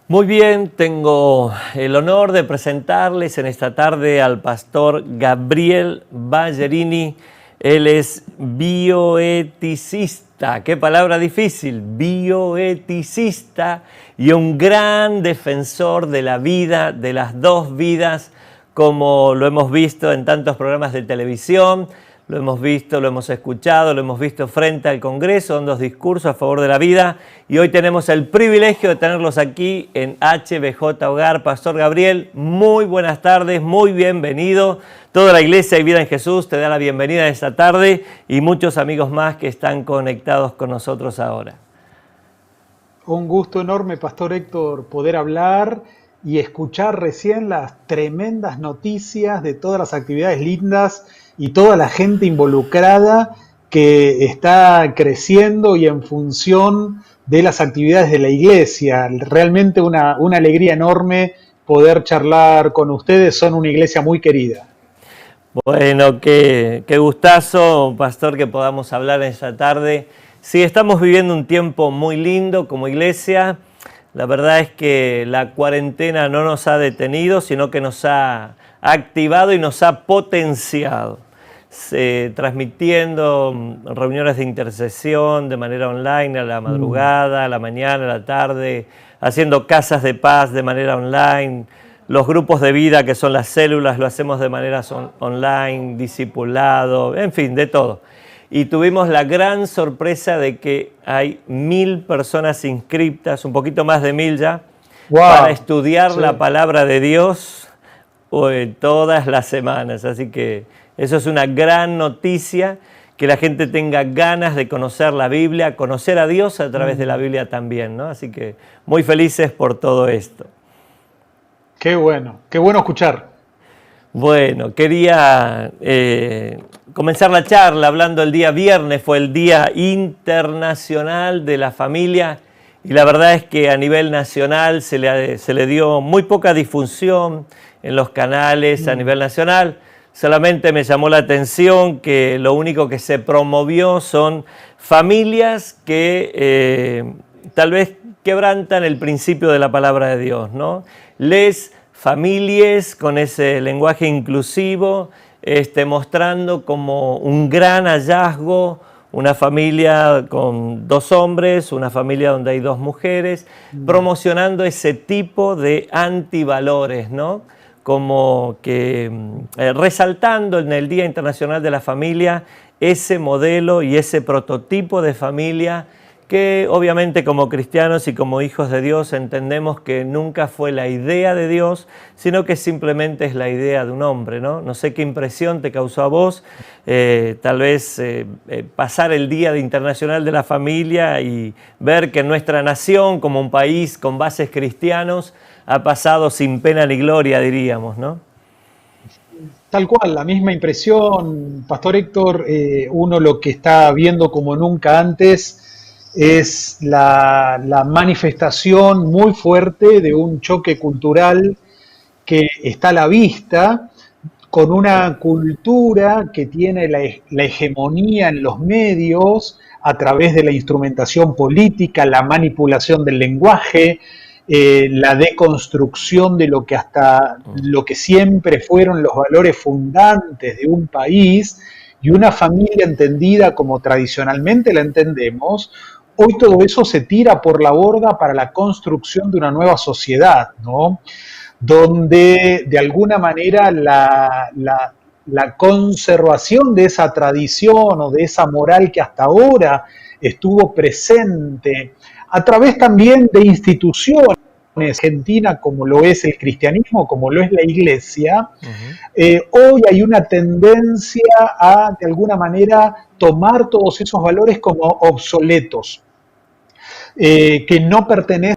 Muy bien, tengo el honor de presentarles en esta tarde al pastor Gabriel Ballerini. Él es bioeticista, qué palabra difícil, bioeticista y un gran defensor de la vida, de las dos vidas, como lo hemos visto en tantos programas de televisión. Lo hemos visto, lo hemos escuchado, lo hemos visto frente al Congreso, dando discursos a favor de la vida. Y hoy tenemos el privilegio de tenerlos aquí en HBJ Hogar. Pastor Gabriel, muy buenas tardes, muy bienvenido. Toda la Iglesia y Vida en Jesús te da la bienvenida esta tarde y muchos amigos más que están conectados con nosotros ahora. Un gusto enorme, Pastor Héctor, poder hablar y escuchar recién las tremendas noticias de todas las actividades lindas y toda la gente involucrada que está creciendo y en función de las actividades de la iglesia. Realmente una alegría enorme poder charlar con ustedes, son una iglesia muy querida. Bueno, qué gustazo, pastor, que podamos hablar esta tarde. Sí, estamos viviendo un tiempo muy lindo como iglesia. La verdad es que la cuarentena no nos ha detenido, sino que nos ha activado y nos ha potenciado. Transmitiendo reuniones de intercesión de manera online a la madrugada, a la mañana, a la tarde, haciendo casas de paz de manera online, los grupos de vida que son las células lo hacemos de manera online, discipulado, en fin, de todo. Y tuvimos la gran sorpresa de que hay 1000 personas inscritas, un poquito más de 1000 ya, para estudiar la palabra de Dios todas las semanas. Así que eso es una gran noticia, que la gente tenga ganas de conocer la Biblia, conocer a Dios a través de la Biblia también, ¿no? Así que muy felices por todo esto. Qué bueno escuchar. Bueno, quería comenzar la charla hablando el día viernes, fue el Día Internacional de la Familia y la verdad es que a nivel nacional se le dio muy poca difusión en los canales a nivel nacional. Solamente me llamó la atención que lo único que se promovió son familias que tal vez quebrantan el principio de la palabra de Dios, ¿no? Les familias con ese lenguaje inclusivo, mostrando como un gran hallazgo una familia con 2 hombres, una familia donde hay 2 mujeres, promocionando ese tipo de antivalores, ¿no? Como que resaltando en el Día Internacional de la Familia ese modelo y ese prototipo de familia que obviamente como cristianos y como hijos de Dios entendemos que nunca fue la idea de Dios, sino que simplemente es la idea de un hombre, ¿no? No sé qué impresión te causó a vos, tal vez pasar el Día Internacional de la Familia y ver que nuestra nación, como un país con bases cristianos, ha pasado sin pena ni gloria, diríamos, ¿no? Tal cual, la misma impresión, Pastor Héctor. Uno lo que está viendo como nunca antes es la manifestación muy fuerte de un choque cultural que está a la vista, con una cultura que tiene la hegemonía en los medios a través de la instrumentación política, la manipulación del lenguaje, la deconstrucción de lo que siempre fueron los valores fundantes de un país y una familia entendida como tradicionalmente la entendemos. Hoy todo eso se tira por la borda para la construcción de una nueva sociedad, ¿no? Donde de alguna manera la conservación de esa tradición o de esa moral que hasta ahora estuvo presente a través también de instituciones argentinas como lo es el cristianismo, como lo es la iglesia, hoy hay una tendencia a de alguna manera tomar todos esos valores como obsoletos, que no pertenecen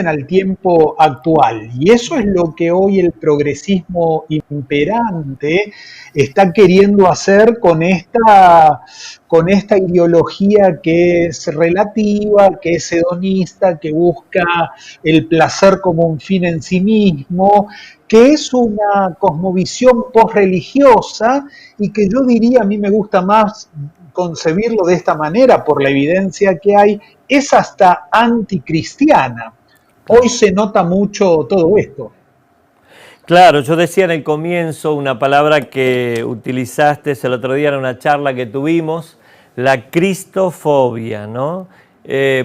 al tiempo actual. Y eso es lo que hoy el progresismo imperante está queriendo hacer con esta ideología que es relativa, que es hedonista, que busca el placer como un fin en sí mismo, que es una cosmovisión posreligiosa y que yo diría, a mí me gusta más concebirlo de esta manera por la evidencia que hay, es hasta anticristiana. Hoy se nota mucho todo esto. Claro, yo decía en el comienzo una palabra que utilizaste el otro día en una charla que tuvimos, la cristofobia, ¿no?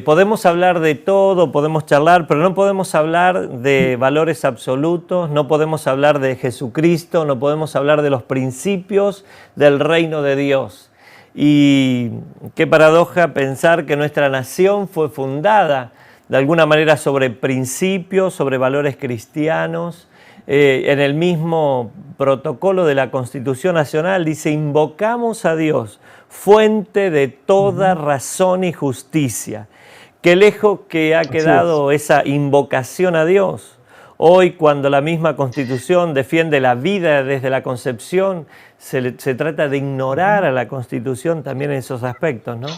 Podemos hablar de todo, podemos charlar, pero no podemos hablar de valores absolutos, no podemos hablar de Jesucristo, no podemos hablar de los principios del reino de Dios. Y qué paradoja pensar que nuestra nación fue fundada de alguna manera sobre principios, sobre valores cristianos. En el mismo protocolo de la Constitución Nacional dice: invocamos a Dios, fuente de toda razón y justicia. Qué lejos que ha quedado esa invocación a Dios. Hoy, cuando la misma Constitución defiende la vida desde la concepción, se trata de ignorar a la Constitución también en esos aspectos, ¿no?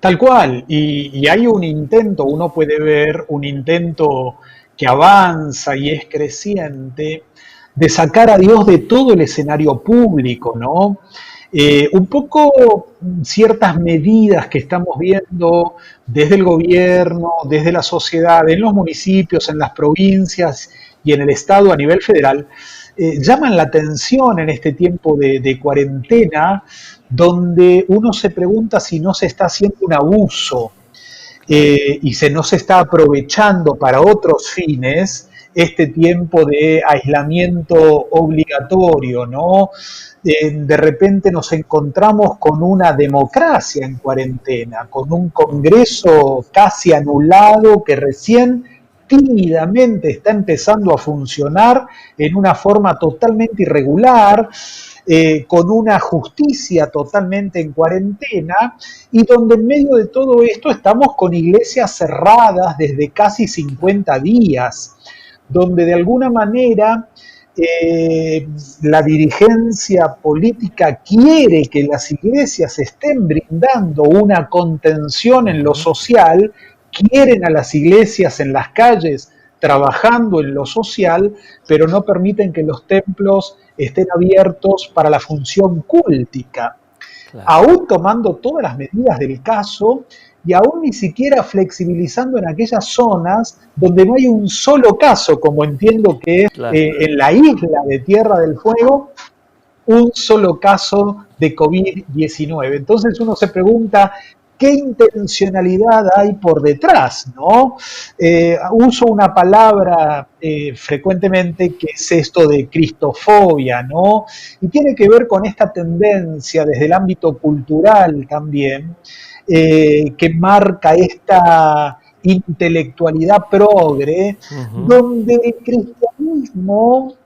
Tal cual, y hay un intento, uno puede ver un intento que avanza y es creciente, de sacar a Dios de todo el escenario público, ¿no? Un poco ciertas medidas que estamos viendo desde el gobierno, desde la sociedad, en los municipios, en las provincias y en el Estado a nivel federal, llaman la atención en este tiempo de cuarentena, donde uno se pregunta si no se está haciendo un abuso y no se está aprovechando para otros fines este tiempo de aislamiento obligatorio, ¿no? De repente nos encontramos con una democracia en cuarentena, con un Congreso casi anulado que recién tímidamente está empezando a funcionar en una forma totalmente irregular, con una justicia totalmente en cuarentena y donde en medio de todo esto estamos con iglesias cerradas desde casi 50 días, donde de alguna manera la dirigencia política quiere que las iglesias estén brindando una contención en lo social, quieren a las iglesias en las calles trabajando en lo social, pero no permiten que los templos estén abiertos para la función cúltica, Claro. aún tomando todas las medidas del caso y aún ni siquiera flexibilizando en aquellas zonas donde no hay un solo caso, como entiendo que es Claro. en la isla de Tierra del Fuego, un solo caso de COVID-19. Entonces uno se pregunta, ¿qué intencionalidad hay por detrás? ¿No? Uso una palabra frecuentemente que es esto de cristofobia, ¿no? Y tiene que ver con esta tendencia desde el ámbito cultural también, que marca esta intelectualidad progre, donde el cristianismo,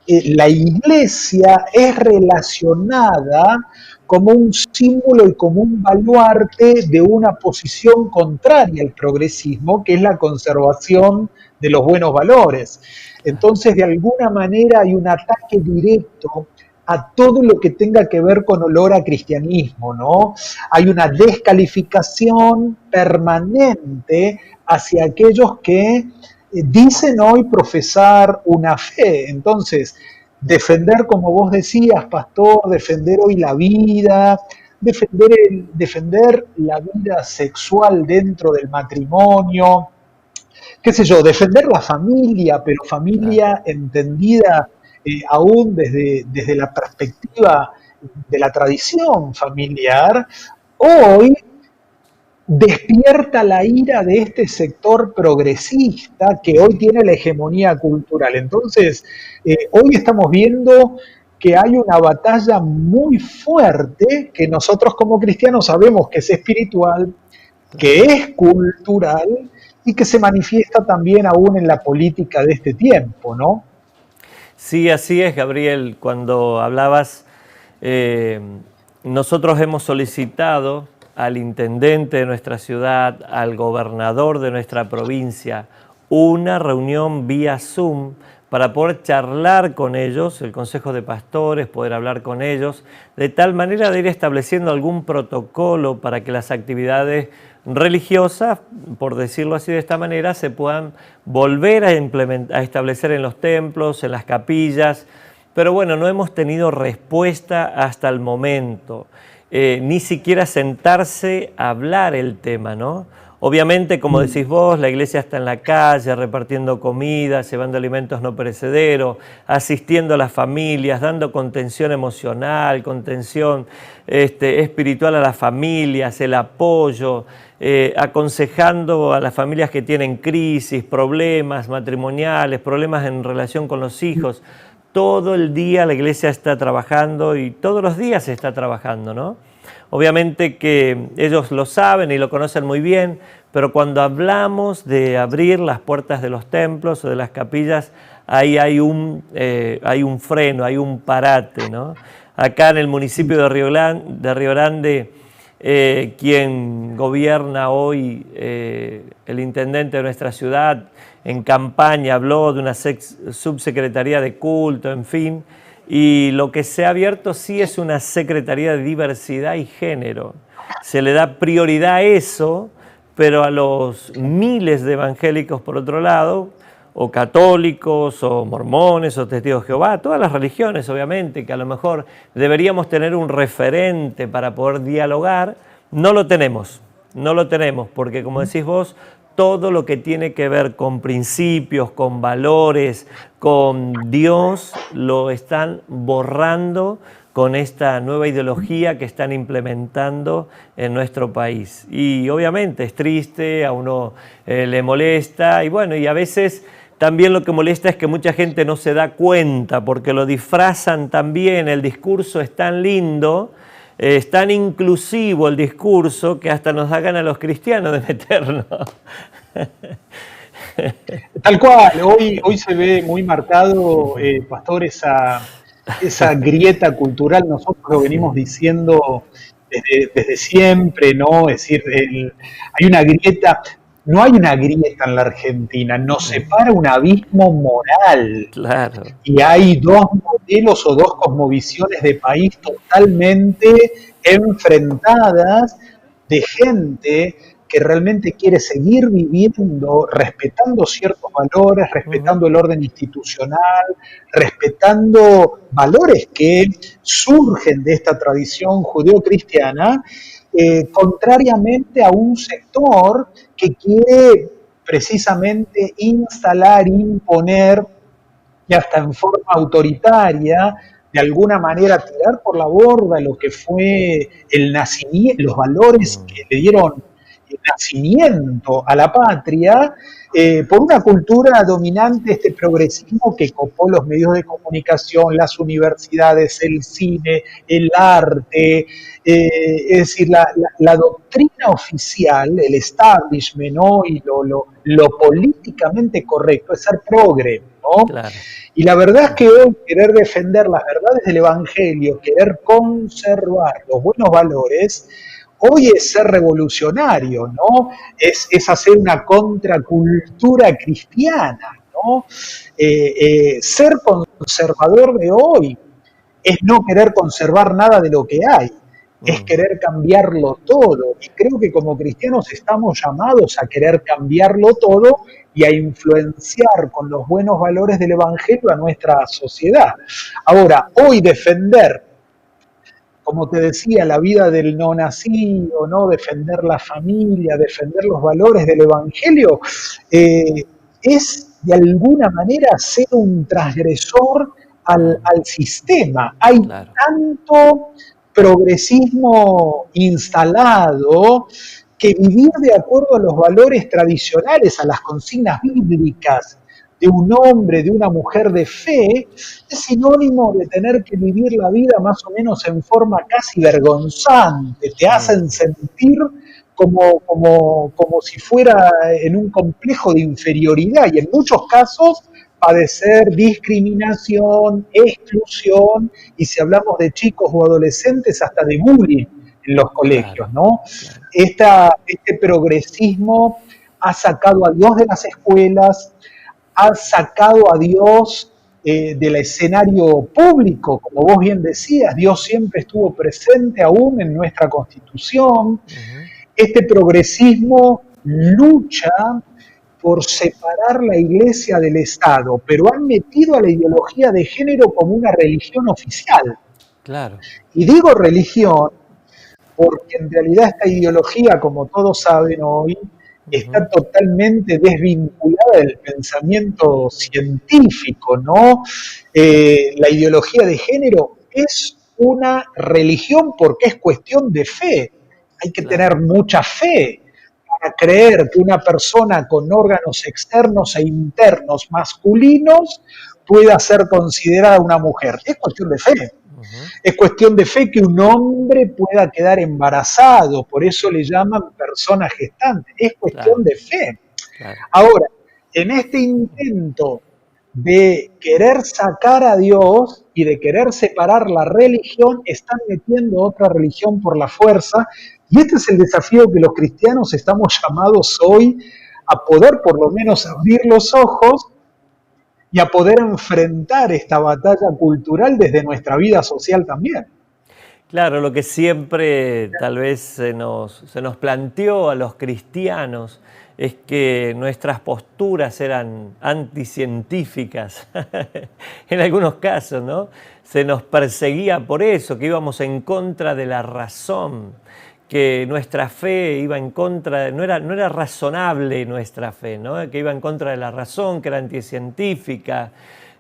la iglesia es relacionada como un símbolo y como un baluarte de una posición contraria al progresismo, que es la conservación de los buenos valores. Entonces, de alguna manera hay un ataque directo a todo lo que tenga que ver con olor a cristianismo, ¿no? Hay una descalificación permanente hacia aquellos que dicen hoy profesar una fe. Entonces, defender, como vos decías, pastor, defender hoy la vida, defender la vida sexual dentro del matrimonio, qué sé yo, defender la familia, pero Claro. familia entendida aún desde la perspectiva de la tradición familiar, hoy despierta la ira de este sector progresista que hoy tiene la hegemonía cultural. Entonces, hoy estamos viendo que hay una batalla muy fuerte que nosotros como cristianos sabemos que es espiritual, que es cultural y que se manifiesta también aún en la política de este tiempo, ¿no? Sí, así es, Gabriel. Cuando hablabas, eh, nosotros hemos solicitado al intendente de nuestra ciudad, al gobernador de nuestra provincia, una reunión vía Zoom para poder charlar con ellos, el Consejo de Pastores, poder hablar con ellos, de tal manera de ir estableciendo algún protocolo para que las actividades religiosas, por decirlo así de esta manera, se puedan volver a establecer en los templos, en las capillas. Pero bueno, no hemos tenido respuesta hasta el momento. Ni siquiera sentarse a hablar el tema, ¿no? Obviamente, como decís vos, la iglesia está en la calle repartiendo comida, llevando alimentos no perecederos, asistiendo a las familias, dando contención emocional, contención espiritual a las familias, el apoyo, aconsejando a las familias que tienen crisis, problemas matrimoniales, problemas en relación con los hijos. Todo el día la iglesia está trabajando y todos los días se está trabajando, ¿no? Obviamente que ellos lo saben y lo conocen muy bien, pero cuando hablamos de abrir las puertas de los templos o de las capillas, ahí hay un freno, hay un parate, ¿no? Acá en el municipio de Río Grande, quien gobierna hoy, el intendente de nuestra ciudad, en campaña habló de una subsecretaría de culto, en fin, y lo que se ha abierto sí es una Secretaría de Diversidad y Género. Se le da prioridad a eso, pero a los miles de evangélicos por otro lado, o católicos, o mormones, o testigos de Jehová, todas las religiones obviamente, que a lo mejor deberíamos tener un referente para poder dialogar, no lo tenemos, porque como decís vos, todo lo que tiene que ver con principios, con valores, con Dios, lo están borrando con esta nueva ideología que están implementando en nuestro país. Y obviamente es triste, a uno le molesta, y bueno, y a veces también lo que molesta es que mucha gente no se da cuenta, porque lo disfrazan tan bien, el discurso es tan lindo, es tan inclusivo el discurso, que hasta nos da ganas a los cristianos de meternos. Tal cual, hoy se ve muy marcado, Pastor, esa grieta cultural. Nosotros lo venimos diciendo desde siempre, ¿no? Es decir, hay una grieta, no hay una grieta en la Argentina, nos separa un abismo moral. Claro. Y hay dos modelos o dos cosmovisiones de país totalmente enfrentadas, de gente que realmente quiere seguir viviendo, respetando ciertos valores, respetando el orden institucional, respetando valores que surgen de esta tradición judeocristiana, contrariamente a un sector que quiere precisamente instalar, imponer, y hasta en forma autoritaria, de alguna manera tirar por la borda lo que fue el nacimiento, los valores que le dieron el nacimiento a la patria, por una cultura dominante, este progresismo que copó los medios de comunicación, las universidades, el cine, el arte, es decir, la doctrina oficial, el establishment, ¿no? Y lo políticamente correcto es ser progre, ¿no? Claro. Y la verdad es que hoy querer defender las verdades del Evangelio, querer conservar los buenos valores, hoy es ser revolucionario, ¿no? Es hacer una contracultura cristiana, ¿no? Ser conservador de hoy es no querer conservar nada de lo que hay, es querer cambiarlo todo. Y creo que como cristianos estamos llamados a querer cambiarlo todo y a influenciar con los buenos valores del Evangelio a nuestra sociedad. Ahora, hoy defender, como te decía, la vida del no nacido, ¿no? Defender la familia, defender los valores del Evangelio, es de alguna manera ser un transgresor al sistema. Hay tanto progresismo instalado que vivir de acuerdo a los valores tradicionales, a las consignas bíblicas de un hombre, de una mujer de fe, es sinónimo de tener que vivir la vida más o menos en forma casi vergonzante. Te hacen sentir como si fuera en un complejo de inferioridad y en muchos casos padecer discriminación, exclusión, y si hablamos de chicos o adolescentes, hasta de bullying en los colegios, ¿no? Este progresismo ha sacado a Dios de las escuelas, ha sacado a Dios del escenario público. Como vos bien decías, Dios siempre estuvo presente aún en nuestra Constitución. Este progresismo lucha por separar la iglesia del Estado, pero han metido a la ideología de género como una religión oficial. Claro. Y digo religión porque en realidad esta ideología, como todos saben hoy, está totalmente desvinculada del pensamiento científico, ¿no? La ideología de género es una religión porque es cuestión de fe. Hay que Claro, tener mucha fe para creer que una persona con órganos externos e internos masculinos pueda ser considerada una mujer. Es cuestión de fe. ujú, Es cuestión de fe que un hombre pueda quedar embarazado, por eso le llaman persona gestante. Es claro, cuestión de fe. claro. Ahora, en este intento de querer sacar a Dios y de querer separar la religión, están metiendo otra religión por la fuerza. Y este es el desafío que los cristianos estamos llamados hoy a poder por lo menos abrir los ojos y a poder enfrentar esta batalla cultural desde nuestra vida social también. Claro, lo que siempre tal vez se nos planteó a los cristianos es que nuestras posturas eran anticientíficas, en algunos casos, ¿no? Se nos perseguía por eso, que íbamos en contra de la razón, que nuestra fe iba en contra, no era razonable nuestra fe, ¿no? Que iba en contra de la razón, que era anticientífica,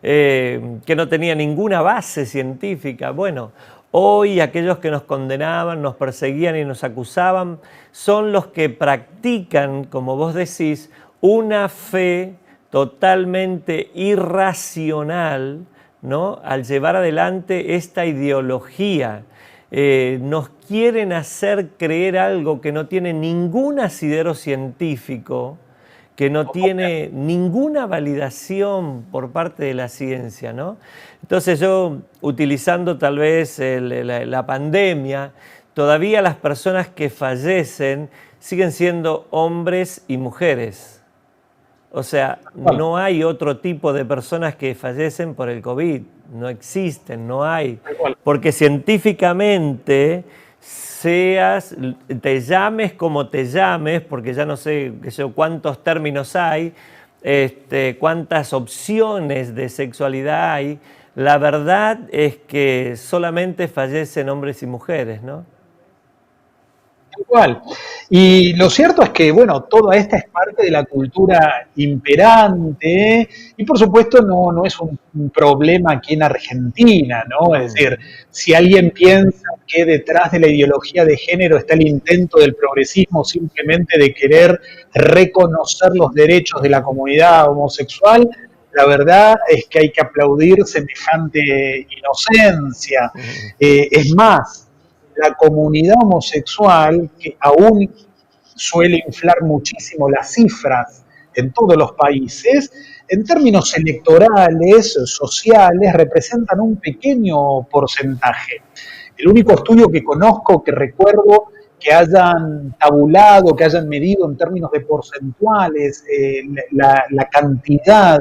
que no tenía ninguna base científica. Bueno, hoy aquellos que nos condenaban, nos perseguían y nos acusaban son los que practican, como vos decís, una fe totalmente irracional, ¿no? Al llevar adelante esta ideología. Nos quieren hacer creer algo que no tiene ningún asidero científico, que no tiene ninguna validación por parte de la ciencia, ¿no? Entonces yo, utilizando tal vez la pandemia, todavía las personas que fallecen siguen siendo hombres y mujeres. O sea, Bueno, no hay otro tipo de personas que fallecen por el COVID, no existen, no hay. tal cual. Porque científicamente, te llames como te llames, porque ya no sé, cuántos términos hay, cuántas opciones de sexualidad hay, la verdad es que solamente fallecen hombres y mujeres, ¿no? Tal cual. Y lo cierto es que, bueno, toda esta es parte de la cultura imperante y por supuesto no es un problema aquí en Argentina, ¿no? Es Mm, decir, si alguien piensa que detrás de la ideología de género está el intento del progresismo simplemente de querer reconocer los derechos de la comunidad homosexual, la verdad es que hay que aplaudir semejante inocencia. mm, Es más, la comunidad homosexual, que aún suele inflar muchísimo las cifras en todos los países, en términos electorales, sociales, representan un pequeño porcentaje. El único estudio que conozco, que recuerdo, que hayan tabulado, que hayan medido en términos de porcentuales la cantidad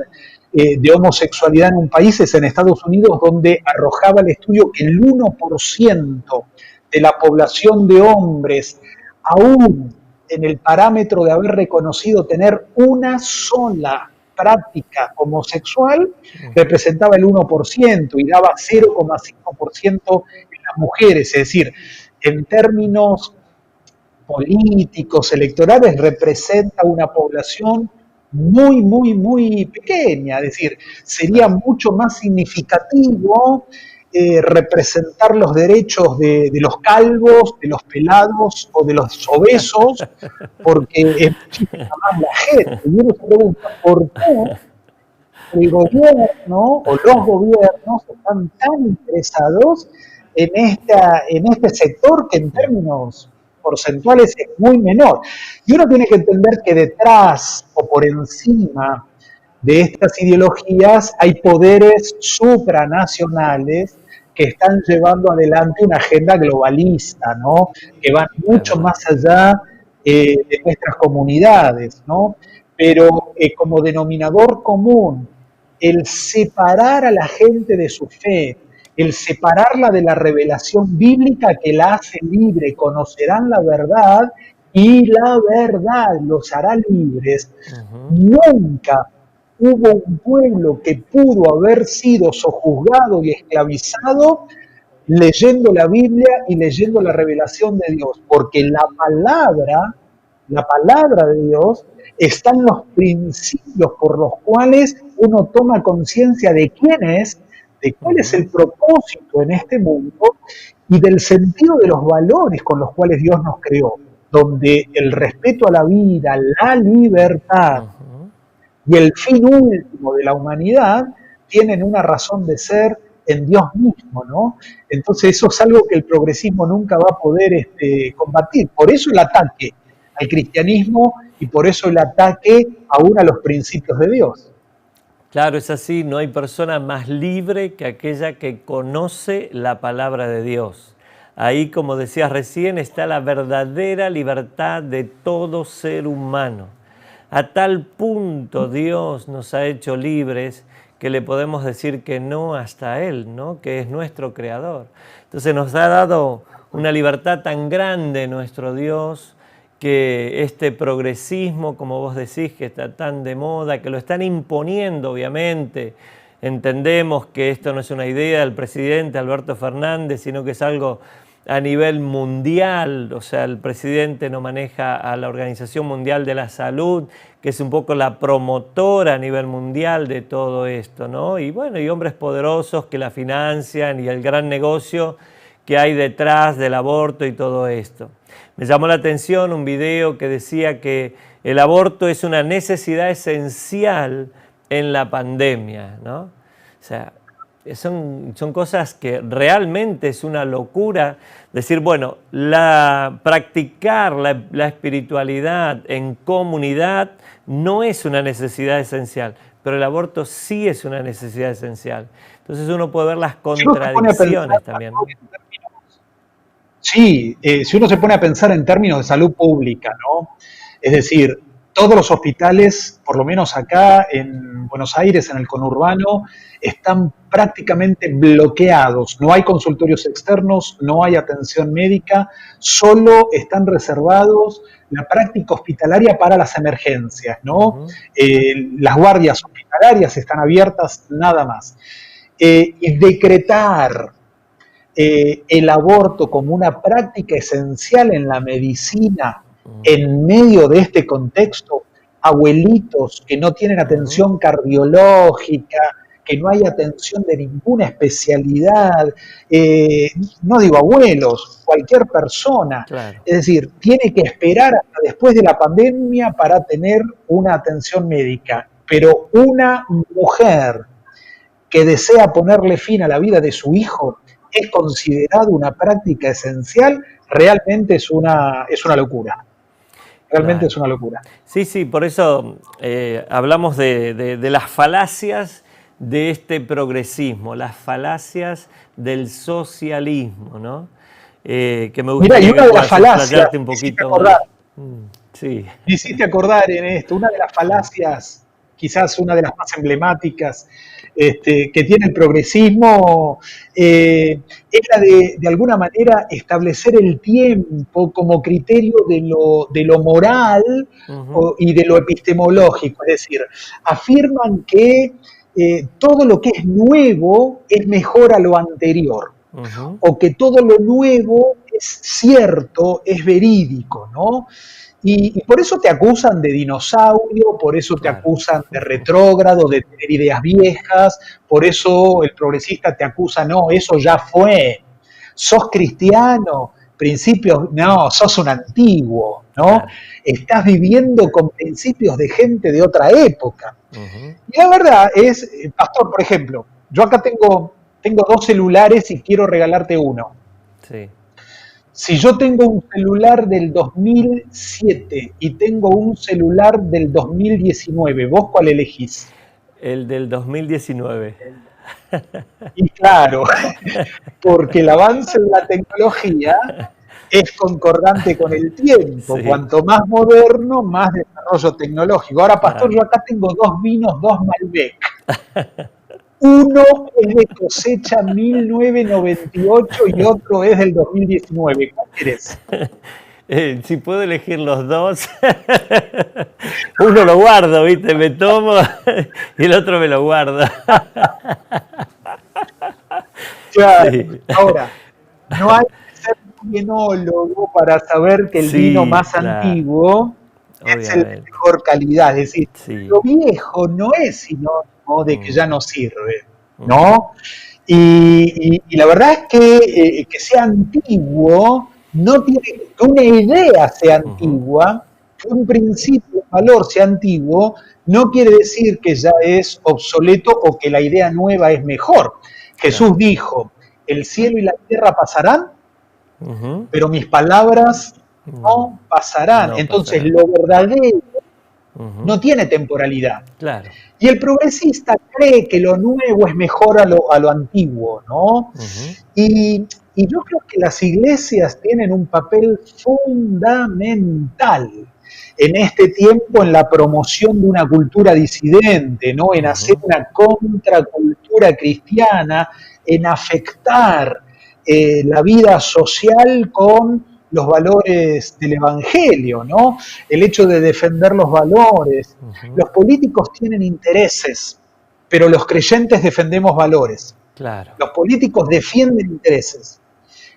de homosexualidad en un país es en Estados Unidos, donde arrojaba el estudio que el 1% de la población de hombres, aún en el parámetro de haber reconocido tener una sola práctica homosexual, representaba el 1% y daba 0,5% en las mujeres. Es decir, en términos políticos, electorales, representa una población muy, muy, muy pequeña. Es decir, sería claro. mucho más significativo representar los derechos de los calvos, de los pelados o de los obesos, porque es muchísima más la gente. Y uno se pregunta, ¿por qué el gobierno o los gobiernos están tan interesados en este sector que en términos porcentuales es muy menor? Y uno tiene que entender que detrás o por encima de estas ideologías hay poderes supranacionales que están llevando adelante una agenda globalista, ¿no? Que van Es mucho verdad. más allá de nuestras comunidades, ¿no? Pero como denominador común, el separar a la gente de su fe, el separarla de la revelación bíblica que la hace libre, conocerán la verdad y la verdad los hará libres. Ujú. Nunca hubo un pueblo que pudo haber sido sojuzgado y esclavizado leyendo la Biblia y leyendo la revelación de Dios, porque la palabra la palabra de Dios, están los principios por los cuales uno toma conciencia de quién es, de cuál es el propósito en este mundo y del sentido de los valores con los cuales Dios nos creó, donde el respeto a la vida, la libertad y el fin último de la humanidad tienen una razón de ser en Dios mismo, ¿no? Entonces eso es algo que el progresismo nunca va a poder combatir. Por eso el ataque al cristianismo y por eso el ataque aún a los principios de Dios. Claro, es así, no hay persona más libre que aquella que conoce la palabra de Dios. Ahí, como decías recién, está la verdadera libertad de todo ser humano. A tal punto Dios nos ha hecho libres que le podemos decir que no hasta Él, ¿no? Que es nuestro Creador. Entonces nos ha dado una libertad tan grande nuestro Dios, que este progresismo, como vos decís, que está tan de moda, que lo están imponiendo, obviamente. Entendemos que esto no es una idea del presidente Alberto Fernández, sino que es algo a nivel mundial. O sea, el presidente no maneja a la Organización Mundial de la Salud, que es un poco la promotora a nivel mundial de todo esto, ¿no? Y bueno, y hombres poderosos que la financian y el gran negocio que hay detrás del aborto y todo esto. Me llamó la atención un video que decía que el aborto es una necesidad esencial en la pandemia, ¿no? O sea, son cosas que realmente es una locura decir, bueno, practicar la espiritualidad en comunidad no es una necesidad esencial, pero el aborto sí es una necesidad esencial. Entonces uno puede ver las contradicciones también, ¿no? Sí, si uno se pone a pensar en términos de salud pública, ¿no? Es decir, todos los hospitales, por lo menos acá en Buenos Aires, en el conurbano, están prácticamente bloqueados. No hay consultorios externos, no hay atención médica, solo están reservados la práctica hospitalaria para las emergencias, ¿no? Las guardias hospitalarias están abiertas, nada más. Y decretar el aborto como una práctica esencial en la medicina en medio de este contexto, abuelitos que no tienen atención cardiológica, que no hay atención de ninguna especialidad, no digo abuelos, cualquier persona, Claro. es decir, tiene que esperar hasta después de la pandemia para tener una atención médica, pero una mujer que desea ponerle fin a la vida de su hijo es considerado una práctica esencial, realmente es una locura. Realmente es una locura. Sí, sí, por eso hablamos de las falacias de este progresismo, las falacias del socialismo, ¿no? Que me gustaría Mirá, y una de las falacias, un poquito. Sí. Me hiciste acordar en esto, una de las falacias, quizás una de las más emblemáticas, que tiene el progresismo, es la de alguna manera establecer el tiempo como criterio de lo moral y de lo epistemológico. Es decir, afirman que todo lo que es nuevo es mejor a lo anterior, o que todo lo nuevo es cierto, es verídico, ¿no? Y por eso te acusan de dinosaurio, por eso te acusan de retrógrado, de tener ideas viejas, por eso el progresista te acusa, no, eso ya fue, sos cristiano, principios, no, sos un antiguo, ¿no? Estás viviendo con principios de gente de otra época. Y la verdad es, Pastor, por ejemplo, yo acá tengo 2 celulares y quiero regalarte uno. Sí. Si yo tengo un celular del 2007 y tengo un celular del 2019, ¿vos cuál elegís? El del 2019. Y claro, porque el avance en la tecnología es concordante con el tiempo. Sí. Cuanto más moderno, más desarrollo tecnológico. Ahora, Pastor, yo acá tengo 2 vinos, 2 Malbec. Uno es de cosecha 1998 y otro es del 2019. ¿Cuál querés? Si puedo elegir los dos, uno lo guardo, ¿viste? Me tomo y el otro me lo guardo. Claro. Sí. Ahora, no hay que ser un enólogo para saber que el vino más antiguo es el de obviamente. mejor calidad. Es decir, Sí. lo viejo no es sinónimo de que Mm, ya no sirve, ujú, ¿no? Y la verdad es que sea antiguo no tiene que una idea sea ujú, antigua, que un principio, un valor sea antiguo, no quiere decir que ya es obsoleto o que la idea nueva es mejor. claro. Jesús dijo, el cielo y la tierra pasarán, Ujú, pero mis palabras no, no pasarán. no Entonces, pasará. lo verdadero Ujú, no tiene temporalidad. claro. Y el progresista cree que lo nuevo es mejor a lo antiguo, ¿no? Ujú, Y yo creo que las iglesias tienen un papel fundamental en este tiempo en la promoción de una cultura disidente, ¿no? En hacer ujú, una contracultura cristiana, en afectar la vida social con los valores del Evangelio, ¿no? El hecho de defender los valores. ujú, Los políticos tienen intereses, pero los creyentes defendemos valores. claro. Los políticos defienden intereses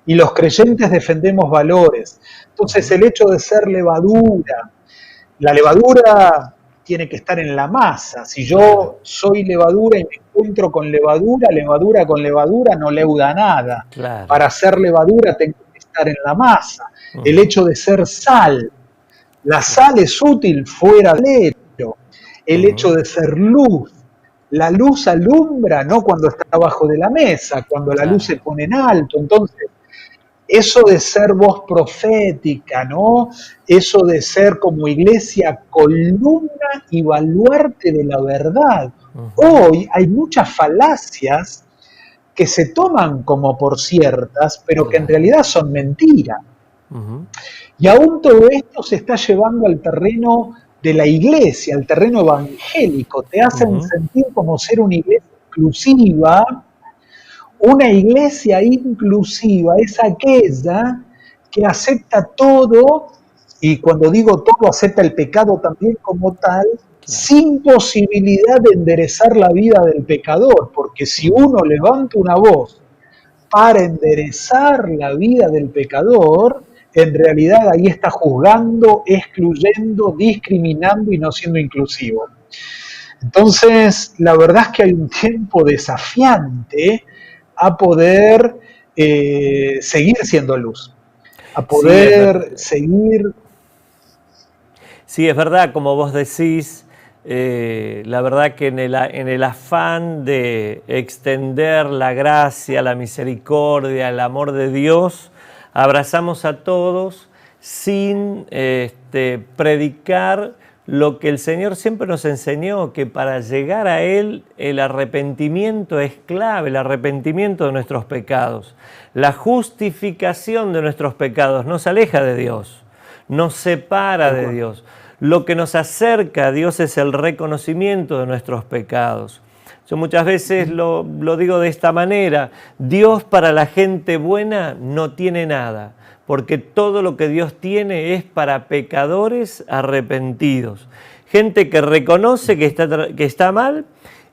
y los creyentes defendemos valores. Entonces Ujú, el hecho de ser levadura, la levadura tiene que estar en la masa. Si claro, yo soy levadura y me encuentro con levadura, levadura con levadura no leuda nada. claro. Para ser levadura tengo que estar en la masa. El Ujú, hecho de ser sal, la claro. sal es útil fuera del hecho. El hecho Ujú, de ser luz, la luz alumbra no cuando está abajo de la mesa, cuando la luz se claro. pone en alto. Entonces, eso de ser voz profética, ¿no? Eso de ser como iglesia columna y baluarte de la verdad. Ujú, Hoy hay muchas falacias que se toman como por ciertas, pero que en claro. realidad son mentiras. Ujú, Y aún todo esto se está llevando al terreno de la iglesia, al terreno evangélico. Te hacen ujú, sentir como ser una iglesia exclusiva. Una iglesia inclusiva es aquella que acepta todo, y cuando digo todo, acepta el pecado también como tal, claro. sin posibilidad de enderezar la vida del pecador, porque si Ujú, uno levanta una voz para enderezar la vida del pecador, en realidad ahí está juzgando, excluyendo, discriminando y no siendo inclusivo. Entonces, la verdad es que hay un tiempo desafiante a poder seguir siendo luz, a sí, es poder verdad. seguir. Sí, es verdad, como vos decís, la verdad que en el afán de extender la gracia, la misericordia, el amor de Dios, abrazamos a todos sin predicar lo que el Señor siempre nos enseñó, que para llegar a Él el arrepentimiento es clave, el arrepentimiento de nuestros pecados. La justificación de nuestros pecados nos aleja de Dios, nos separa Tal de cual. Dios. Lo que nos acerca a Dios es el reconocimiento de nuestros pecados. Yo muchas veces lo digo de esta manera: Dios para la gente buena no tiene nada, porque todo lo que Dios tiene es para pecadores arrepentidos. Gente que reconoce que está mal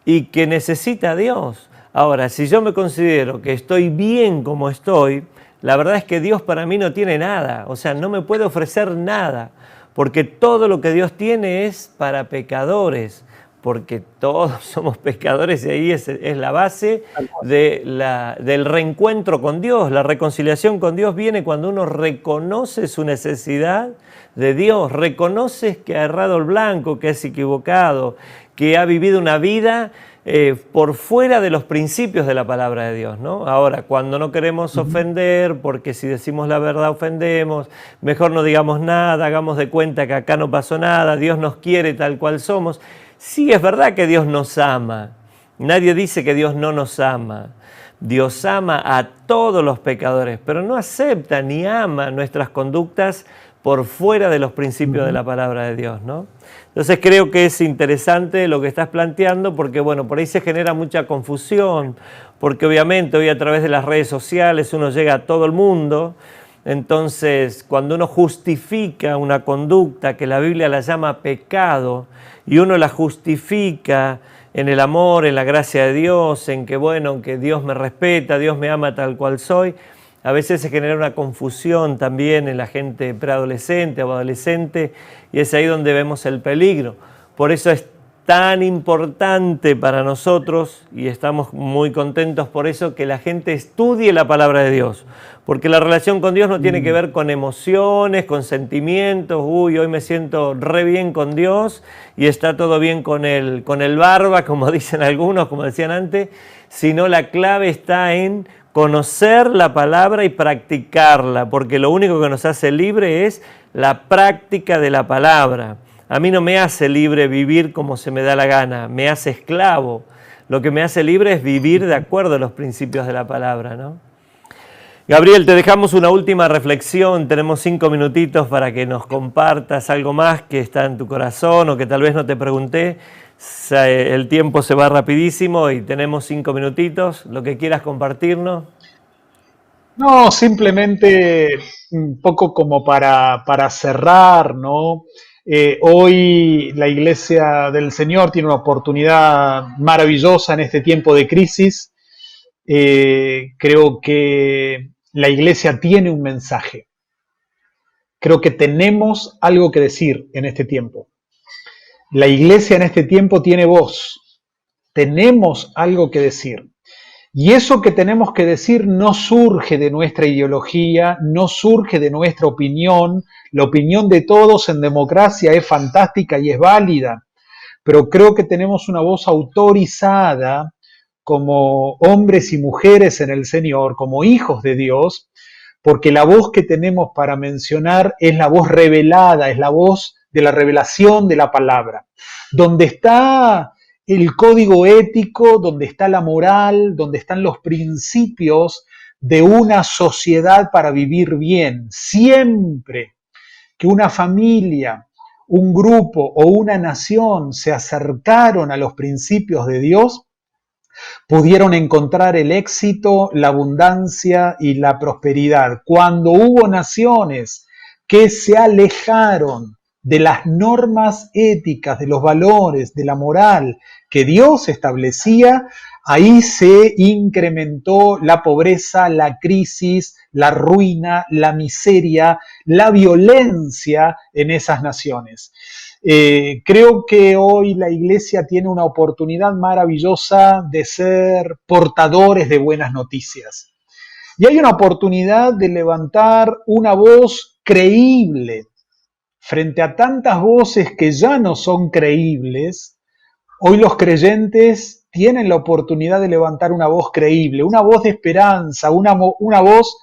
y que necesita a Dios. Ahora, si yo me considero que estoy bien como estoy, la verdad es que Dios para mí no tiene nada, o sea, no me puede ofrecer nada, porque todo lo que Dios tiene es para pecadores, porque todos somos pecadores y ahí es la base Tal cual. del reencuentro con Dios. La reconciliación con Dios viene cuando uno reconoce su necesidad de Dios, reconoces que ha errado el blanco, que es equivocado, que ha vivido una vida por fuera de los principios de la palabra de Dios, ¿no? Ahora, cuando no queremos ofender, porque si decimos la verdad ofendemos, mejor no digamos nada, hagamos de cuenta que acá no pasó nada, Dios nos quiere tal cual somos. Sí, es verdad que Dios nos ama. Nadie dice que Dios no nos ama. Dios ama a todos los pecadores, pero no acepta ni ama nuestras conductas por fuera de los principios de la palabra de Dios, ¿no? Entonces creo que es interesante lo que estás planteando, porque bueno, por ahí se genera mucha confusión, porque obviamente hoy a través de las redes sociales uno llega a todo el mundo. Entonces, cuando uno justifica una conducta que la Biblia la llama pecado, y uno la justifica en el amor, en la gracia de Dios, en que bueno, que Dios me respeta, Dios me ama tal cual soy, A veces se genera una confusión también en la gente preadolescente o adolescente y es ahí donde vemos el peligro. Por eso es tan importante para nosotros, y estamos muy contentos por eso, que la gente estudie la palabra de Dios. Porque la relación con Dios no tiene que ver con emociones, con sentimientos. Uy, hoy me siento re bien con Dios y está todo bien con el barba, como dicen algunos, como decían antes. Sino la clave está en conocer la palabra y practicarla. Porque lo único que nos hace libre es la práctica de la palabra. A mí no me hace libre vivir como se me da la gana, me hace esclavo. Lo que me hace libre es vivir de acuerdo a los principios de la palabra, ¿no? Gabriel, te dejamos una última reflexión, tenemos 5 minutitos para que nos compartas algo más que está en tu corazón o que tal vez no te pregunté. El tiempo se va rapidísimo y tenemos 5 minutitos, lo que quieras compartirnos. No, simplemente un poco como para cerrar, ¿no? Hoy la Iglesia del Señor tiene una oportunidad maravillosa en este tiempo de crisis. Creo que la Iglesia tiene un mensaje. Creo que tenemos algo que decir en este tiempo. La Iglesia en este tiempo tiene voz. Tenemos algo que decir. Y eso que tenemos que decir no surge de nuestra ideología, no surge de nuestra opinión. La opinión de todos en democracia es fantástica y es válida, pero creo que tenemos una voz autorizada como hombres y mujeres en el Señor, como hijos de Dios, porque la voz que tenemos para mencionar es la voz revelada, es la voz de la revelación de la palabra, donde está el código ético, donde está la moral, donde están los principios de una sociedad para vivir bien. Siempre que una familia, un grupo o una nación se acercaron a los principios de Dios, pudieron encontrar el éxito, la abundancia y la prosperidad. Cuando hubo naciones que se alejaron de las normas éticas, de los valores, de la moral que Dios establecía, ahí se incrementó la pobreza, la crisis, la ruina, la miseria, la violencia en esas naciones. Creo que hoy la Iglesia tiene una oportunidad maravillosa de ser portadores de buenas noticias. Y hay una oportunidad de levantar una voz creíble frente a tantas voces que ya no son creíbles. Hoy los creyentes tienen la oportunidad de levantar una voz creíble, una voz de esperanza, una voz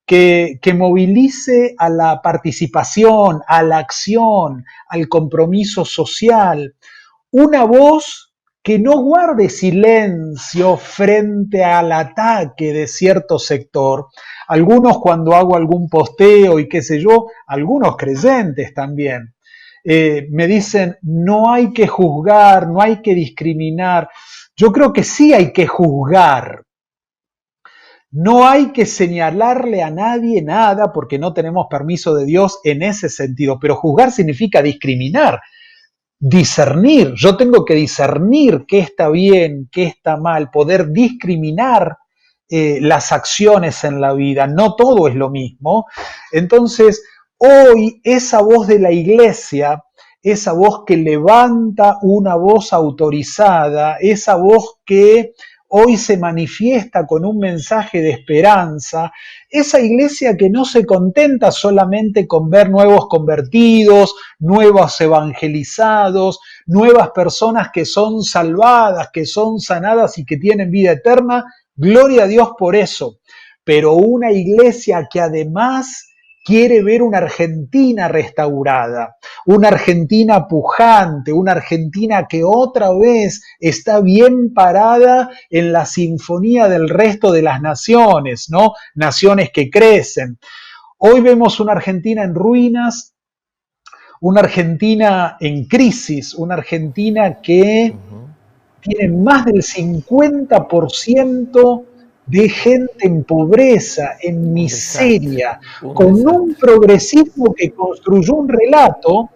que movilice a la participación, a la acción, al compromiso social, una voz que no guarde silencio frente al ataque de cierto sector. Algunos, cuando hago algún posteo y qué sé yo, algunos creyentes también, me dicen, no hay que juzgar, no hay que discriminar. Yo creo que sí hay que juzgar. No hay que señalarle a nadie nada porque no tenemos permiso de Dios en ese sentido, pero juzgar significa discriminar, discernir. Yo tengo que discernir qué está bien, qué está mal, poder discriminar las acciones en la vida. No todo es lo mismo. Entonces, hoy esa voz de la Iglesia, esa voz que levanta una voz autorizada, esa voz que hoy se manifiesta con un mensaje de esperanza, esa Iglesia que no se contenta solamente con ver nuevos convertidos, nuevos evangelizados, nuevas personas que son salvadas, que son sanadas y que tienen vida eterna, gloria a Dios por eso, pero una Iglesia que además quiere ver una Argentina restaurada, una Argentina pujante, una Argentina que otra vez está bien parada en la sinfonía del resto de las naciones, ¿no? Naciones que crecen. Hoy vemos una Argentina en ruinas, una Argentina en crisis, una Argentina que tiene más del 50% de gente en pobreza, en miseria, con un progresismo que construyó un relato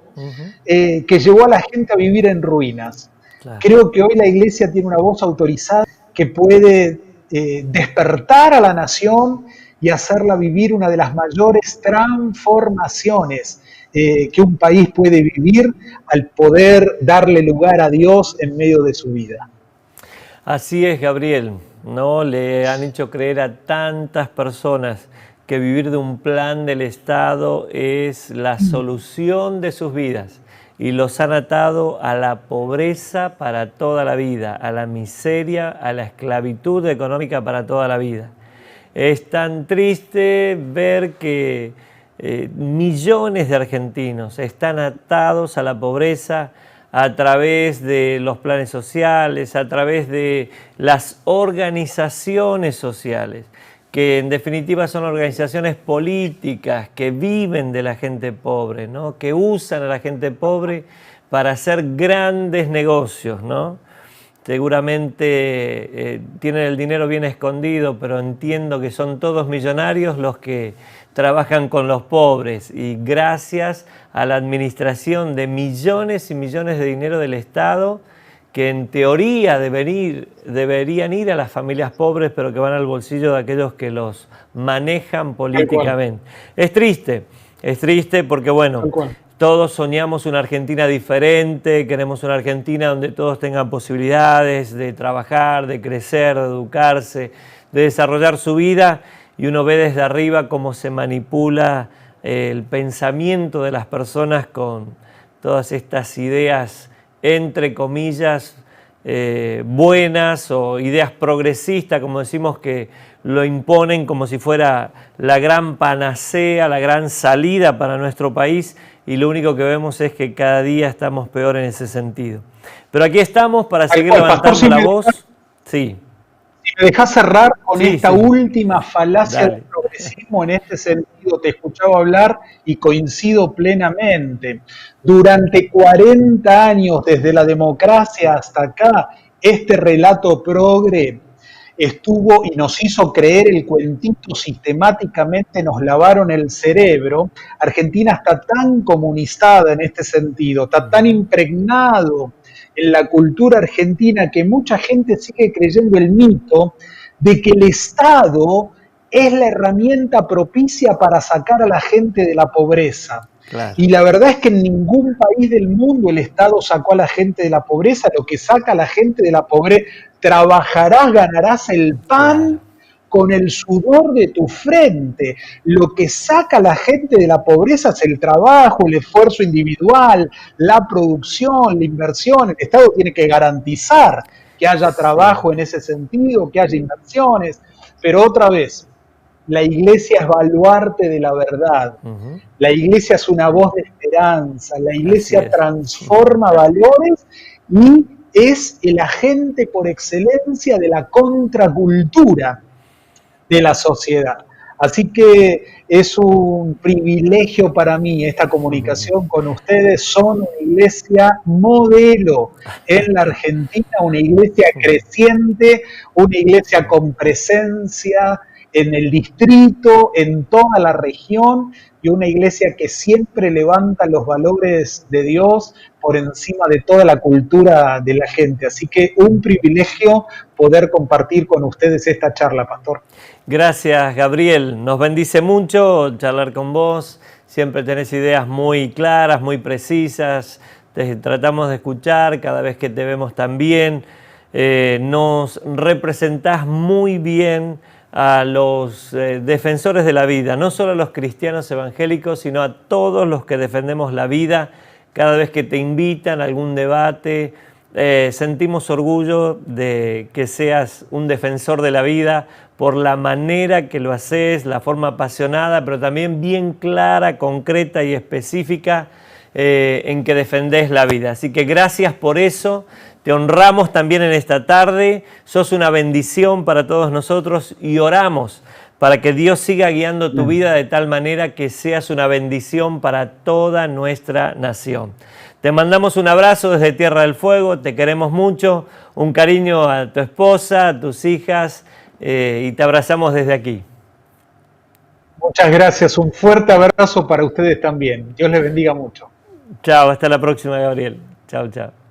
que llevó a la gente a vivir en ruinas. Claro. Creo que hoy la Iglesia tiene una voz autorizada que puede despertar a la nación y hacerla vivir una de las mayores transformaciones que un país puede vivir al poder darle lugar a Dios en medio de su vida. Así es, Gabriel, ¿no? Le han hecho creer a tantas personas que vivir de un plan del Estado es la solución de sus vidas y los han atado a la pobreza para toda la vida, a la miseria, a la esclavitud económica para toda la vida. Es tan triste ver que millones de argentinos están atados a la pobreza a través de los planes sociales, a través de las organizaciones sociales, que en definitiva son organizaciones políticas que viven de la gente pobre, ¿no? Que usan a la gente pobre para hacer grandes negocios, ¿no? Seguramente tienen el dinero bien escondido, pero entiendo que son todos millonarios los que trabajan con los pobres, y gracias a la administración de millones y millones de dinero del Estado, que en teoría deberían ir a las familias pobres, pero que van al bolsillo de aquellos que los manejan políticamente. Es triste porque, bueno, todos soñamos una Argentina diferente, queremos una Argentina donde todos tengan posibilidades de trabajar, de crecer, de educarse, de desarrollar su vida, y uno ve desde arriba cómo se manipula el pensamiento de las personas con todas estas ideas, entre comillas, buenas, o ideas progresistas, como decimos, que lo imponen como si fuera la gran panacea, la gran salida para nuestro país, y lo único que vemos es que cada día estamos peor en ese sentido. Pero aquí estamos para seguir levantando la voz. Sí. Si me dejás cerrar con esta última falacia del progresismo, en este sentido te escuchaba hablar y coincido plenamente. Durante 40 años, desde la democracia hasta acá, este relato progre estuvo y nos hizo creer el cuentito sistemáticamente, nos lavaron el cerebro. Argentina está tan comunizada en este sentido, está tan impregnado en la cultura argentina, que mucha gente sigue creyendo el mito de que el Estado es la herramienta propicia para sacar a la gente de la pobreza. Claro. Y la verdad es que en ningún país del mundo el Estado sacó a la gente de la pobreza. Lo que saca a la gente de la pobreza: trabajarás, ganarás el pan con el sudor de tu frente. Lo que saca a la gente de la pobreza es el trabajo, el esfuerzo individual, la producción, la inversión. El Estado tiene que garantizar que haya trabajo en ese sentido, que haya inversiones. Pero otra vez, la Iglesia es baluarte de la verdad. La Iglesia es una voz de esperanza. La Iglesia transforma valores y es el agente por excelencia de la contracultura de la sociedad. Así que es un privilegio para mí esta comunicación con ustedes. Son una iglesia modelo en la Argentina, una iglesia creciente, una iglesia con presencia en el distrito, en toda la región, y una iglesia que siempre levanta los valores de Dios por encima de toda la cultura de la gente. Así que un privilegio poder compartir con ustedes esta charla, Pastor. Gracias, Gabriel. Nos bendice mucho charlar con vos. Siempre tenés ideas muy claras, muy precisas. Te tratamos de escuchar cada vez que te vemos también. Nos representás muy bien a los defensores de la vida, no solo a los cristianos evangélicos, sino a todos los que defendemos la vida. Cada vez que te invitan a algún debate, sentimos orgullo de que seas un defensor de la vida por la manera que lo haces, la forma apasionada, pero también bien clara, concreta y específica en que defendés la vida. Así que gracias por eso. Te honramos también en esta tarde, sos una bendición para todos nosotros, y oramos para que Dios siga guiando tu vida de tal manera que seas una bendición para toda nuestra nación. Te mandamos un abrazo desde Tierra del Fuego, te queremos mucho, un cariño a tu esposa, a tus hijas, y te abrazamos desde aquí. Muchas gracias, un fuerte abrazo para ustedes también. Dios les bendiga mucho. Chao, hasta la próxima, Gabriel. Chao, chao.